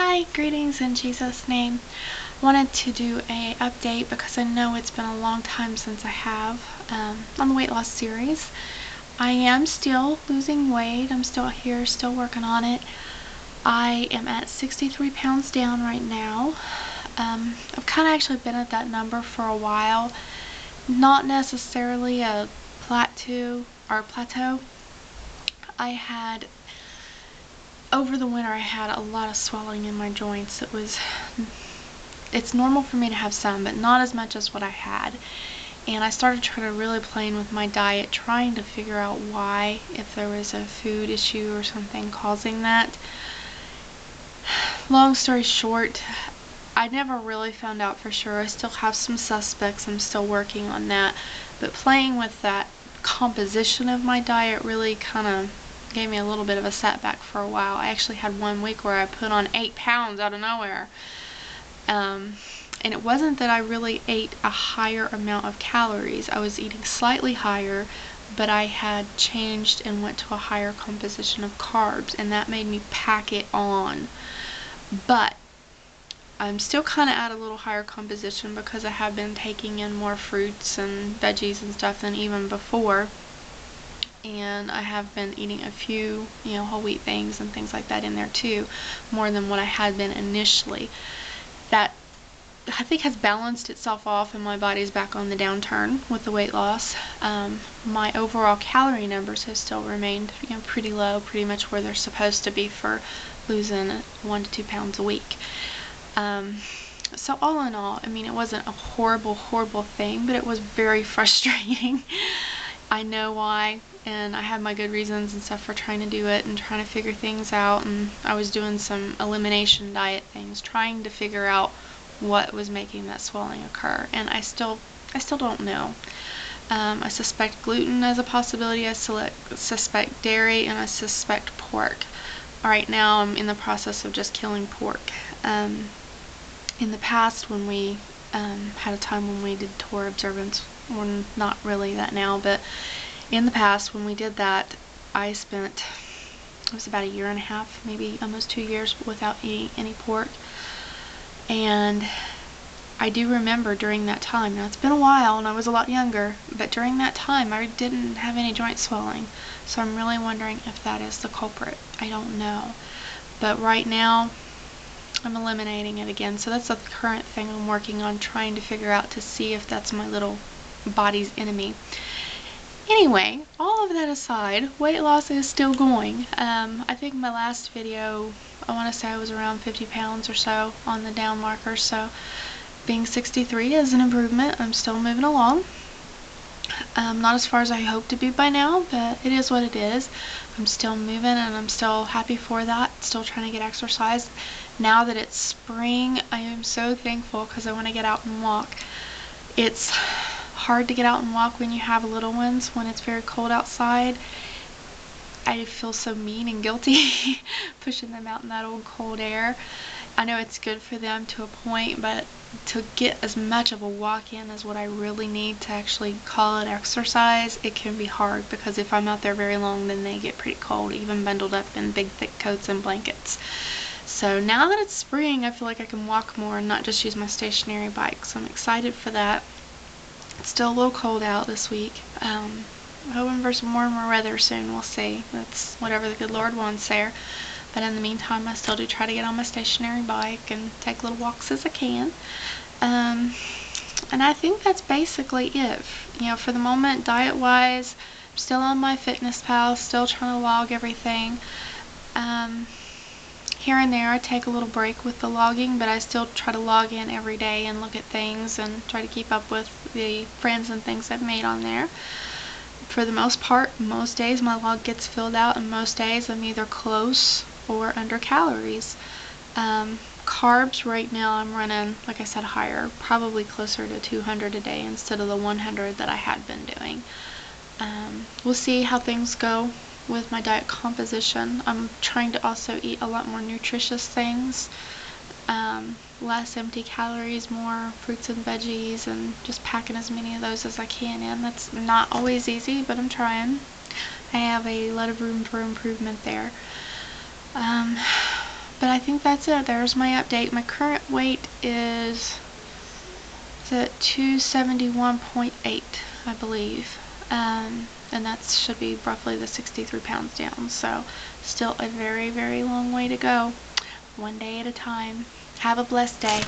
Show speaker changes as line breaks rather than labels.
Hi, greetings in Jesus' name. Wanted to do a update because I know it's been a long time since I have on the weight loss series. I am still losing weight. I'm still here, still working on it. I am at 63 pounds down right now. I've kind of actually been at that number for a while. Not necessarily a plateau. Over the winter I had a lot of swelling in my joints. It's normal for me to have some, but not as much as what I had. And I started trying to really playing with my diet, trying to figure out why, if there was a food issue or something causing that. Long story short, I never really found out for sure. I still have some suspects. I'm still working on that. But playing with that composition of my diet really kind of gave me a little bit of a setback for a while. I actually had 1 week where I put on 8 pounds out of nowhere. And it wasn't that I really ate a higher amount of calories. I was eating slightly higher, but I had changed and went to a higher composition of carbs, and that made me pack it on. But I'm still kind of at a little higher composition because I have been taking in more fruits and veggies and stuff than even before. And I have been eating a few, whole wheat things and things like that in there too, more than what I had been initially. That, I think, has balanced itself off, and my body's back on the downturn with the weight loss. My overall calorie numbers have still remained, pretty low, pretty much where they're supposed to be for losing 1 to 2 pounds a week. So all in all, it wasn't a horrible thing, but it was very frustrating. I know why, and I have my good reasons and stuff for trying to do it and trying to figure things out. And I was doing some elimination diet things, trying to figure out what was making that swelling occur, and I still don't know. I suspect gluten as a possibility. I suspect dairy, and I suspect pork. Right now I'm in the process of just killing pork. In the past, when we had a time when we did Torah observance, we're not really that now, but in the past when we did that, it was about 1.5 years, maybe almost 2 years without eating any pork. And I do remember during that time, now it's been a while and I was a lot younger, but during that time I didn't have any joint swelling. So I'm really wondering if that is the culprit. I don't know. But right now I'm eliminating it again. So that's the current thing I'm working on, trying to figure out to see if that's my little body's enemy. Anyway, all of that aside, weight loss is still going. I think my last video, I want to say I was around 50 pounds or so on the down marker, so being 63 is an improvement. I'm still moving along. Not as far as I hope to be by now, but it is what it is. I'm still moving, and I'm still happy for that. Still trying to get exercise. Now that it's spring, I am so thankful because I want to get out and walk. It's hard to get out and walk when you have little ones, when it's very cold outside. I feel so mean and guilty pushing them out in that old cold air. I know it's good for them to a point, but to get as much of a walk in as what I really need to actually call it exercise, it can be hard, because if I'm out there very long, then they get pretty cold, even bundled up in big thick coats and blankets. So now that it's spring, I feel like I can walk more and not just use my stationary bike, so I'm excited for that. It's still a little cold out this week. Hoping for some warmer weather soon. We'll see. That's whatever the good Lord wants there. But in the meantime, I still do try to get on my stationary bike and take little walks as I can. And I think that's basically it. For the moment, diet-wise, I'm still on my Fitness Pal, still trying to log everything. Here and there, I take a little break with the logging, but I still try to log in every day and look at things and try to keep up with the friends and things I've made on there. For the most part, most days my log gets filled out, and most days I'm either close or under calories. Carbs right now I'm running, like I said, higher, probably closer to 200 a day instead of the 100 that I had been doing. We'll see how things go with my diet composition. I'm trying to also eat a lot more nutritious things, less empty calories, more fruits and veggies, and just packing as many of those as I can in. That's not always easy, but I'm trying. I have a lot of room for improvement there. But But I think that's it. There's my update. My current weight is at 271.8, I believe. And that should be roughly the 63 pounds down. So still a very, very long way to go. One day at a time. Have a blessed day.